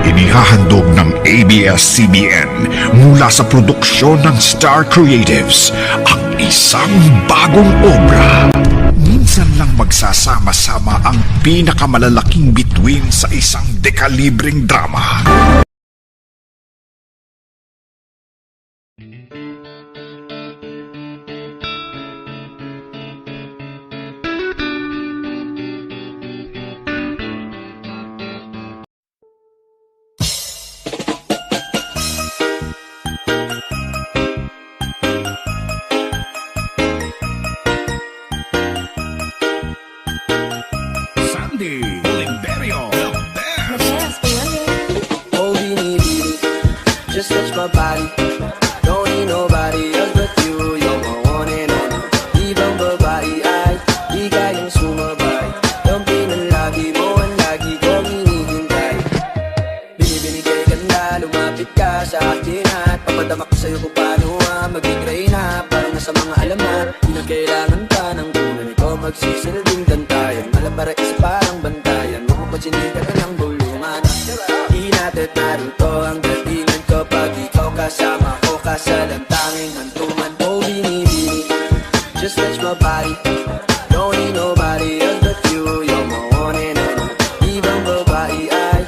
Inihahandog ng ABS-CBN mula sa produksyon ng Star Creatives ang isang bagong obra. Minsan lang magsasama-sama ang pinakamalalaking bituin sa isang dekalibreng drama. Sandy Olimberio, the best! Oh, baby, just touch my body. Don't need nobody else but you. You're my one and only. Ibang babae ay di kayang sumabay. Ang pinalagi mo ang lagi kong hinihintay. Binibinigay ka na, lumapit ka sa akin at papadama ko sa'yo kung paano maging reyna. Parang nasa mga alamat, di na kailangan ka ng tunay ko magsisilbing gantayan. Malabara is parang bantayan. Huwag mo pagsinigan ka ng bulungan. Di natin naruto ang datingan ko pag ikaw kasama ko kasalantanging hantungan. Oh, binibini, just touch my body. Don't need nobody else but you. You're my one and only. Ibang babae ay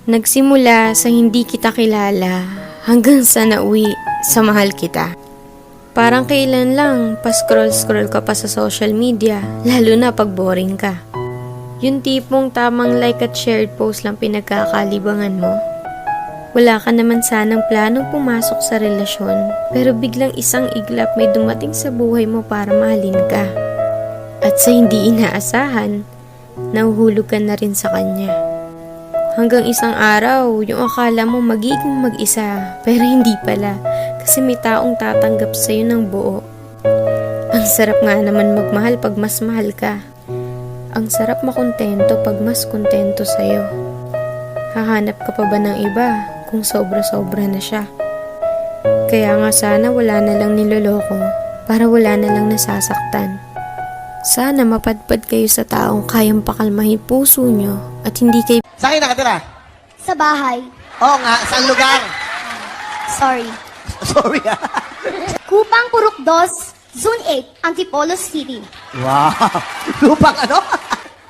Nagsimula sa hindi kita kilala hanggang sa nauwi sa mahal kita. Parang kailan lang pa-scroll-scroll ka pa sa social media, lalo na pag boring ka. Yung tipong tamang like at shared post lang pinagkakalibangan mo. Wala ka naman sanang planong pumasok sa relasyon, pero biglang isang iglap may dumating sa buhay mo para mahalin ka. At sa hindi inaasahan, nahuhulog ka na rin sa kanya. Hanggang isang araw, yung akala mo magiging mag-isa, pero hindi pala, kasi may taong tatanggap sa'yo ng buo. Ang sarap nga naman magmahal pag mas mahal ka. Ang sarap makontento pag mas kontento sa'yo. Hahanap ka pa ba ng iba kung sobra-sobra na siya? Kaya nga sana wala na lang niloloko, para wala na lang nasasaktan. Sana mapadpad kayo sa taong kayang pakalmahin puso nyo at hindi kayo Saan kayo nakatira? Sa bahay. Oo nga, saan lugar? Sorry. Sorry ah. Kupang Purok 2, Zone 8, Antipolo City. Wow. Lupang ano?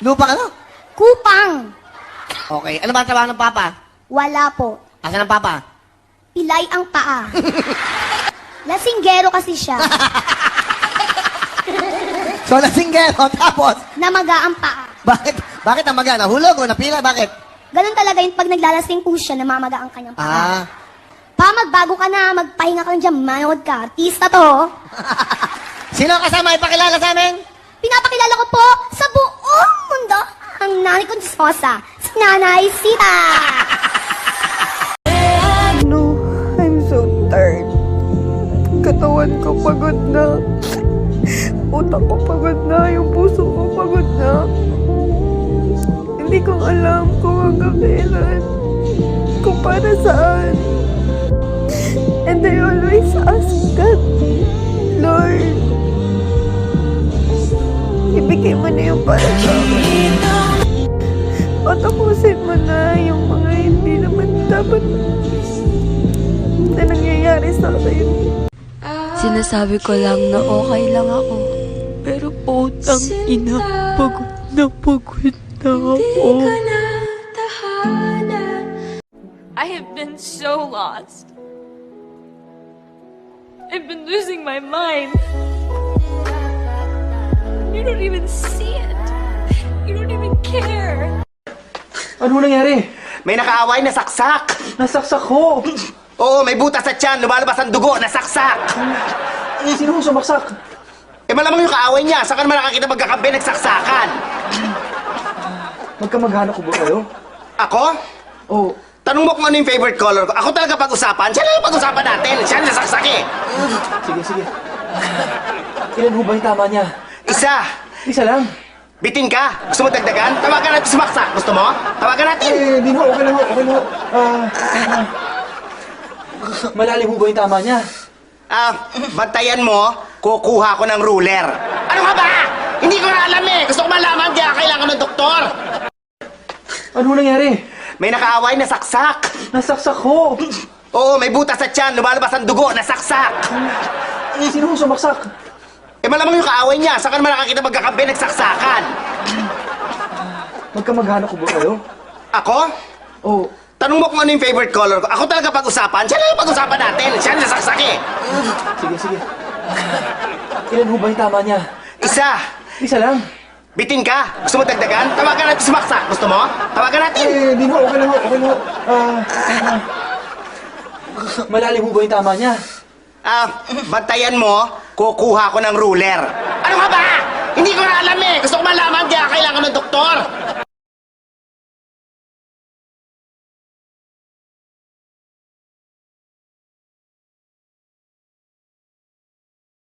Lupang ano? Kupang! Okay, ano ba ang trabaho ng papa? Wala po. Asan ang papa? Pilay ang paa. Lasinggero kasi siya. So, lasinggero, tapos? Namaga ang paa. Bakit namaga? Nahulog o napila? Bakit? Ganun talaga yung pag naglalasing po siya, namamaga ang kanyang paa. Ah. Pa, magbago ka na, magpahinga ka lang dyan, manood ka. Artista to. Sino ang kasama? Ipakilala sa amin? Pinapakilala ko po sa buong mundo ang nanay kong disposa, si Nanay Sita. No, I'm so tired. Katawan ko pagod na. Utak ko pagod na. Yung puso ko pagod na. Hindi ko alam kung hanggang kailan. Kung para saan. And I always ask God, Lord, ibigay mo na yung para sa akin. O tapusin mo na yung mga hindi naman dapat na nangyayari sa akin. Sinasabi ko lang na okay lang ako. Pero putang ina, pagod na ako. I have been so lost. I've been losing my mind. You don't even see it. You don't even care. Ano nangyari? May nakaaway na saksak. Nasaksak ko. Oo, may butas sa tiyan. Lumalabas ang dugo. Nasaksak. Sino sumaksak? Eh, malamang yung kaaway niya. Saan ka naman nakakita magkakampi nagsaksakan? Magkamag-anak ko ba kayo? Ako? Oo. Tanong mo kung ano yung favorite color ko. Ako talaga pag-usapan. Siya lang yung pag-usapan natin. Siya yung nasaksak eh. Sige. Ilan ho ba yung tama niya? Isa. Isa lang. Bitin ka. Gusto mo dagdagan? Tawagan natin sumaksak. Gusto mo? Tawagan natin. Di ho. Okay lang ho. Malalim ho ba yung tama niya? Bantayan mo, kukuha ko ng ruler. Ano ka ba? Hindi ko na alam eh. Gusto ko malaman kaya kailangan ng doktor. Ano nangyari? May nakaaway na saksak. Nasaksak ko. Oo, may butas sa tiyan, lumalabas ang dugo, nasaksak. Sino mo sumaksak? Eh malamang yung kaaway niya, saan ka naman nakakita magkakampi, nagsaksakan? Magkamag-anak ko ba kayo? Ako? Oo. Tanong mo kung ano yung favorite color ko. Ako talaga pag-usapan, siya lang yung pag-usapan natin. Siya ang nasaksak eh. Sige. Ilan ho ba yung tama niya? Isa. Isa lang. Bitin ka. Gusto mo dagdagan? Tawagan natin sumaksak. Gusto mo? Tawagan natin. Di ho. Okay na ho. Malalim ho ba yung tama niya? Bantayan mo, kukuha ko ng ruler. Ano ka ba? Hindi ko na alam eh. Gusto ko malaman kaya kailangan ng doktor.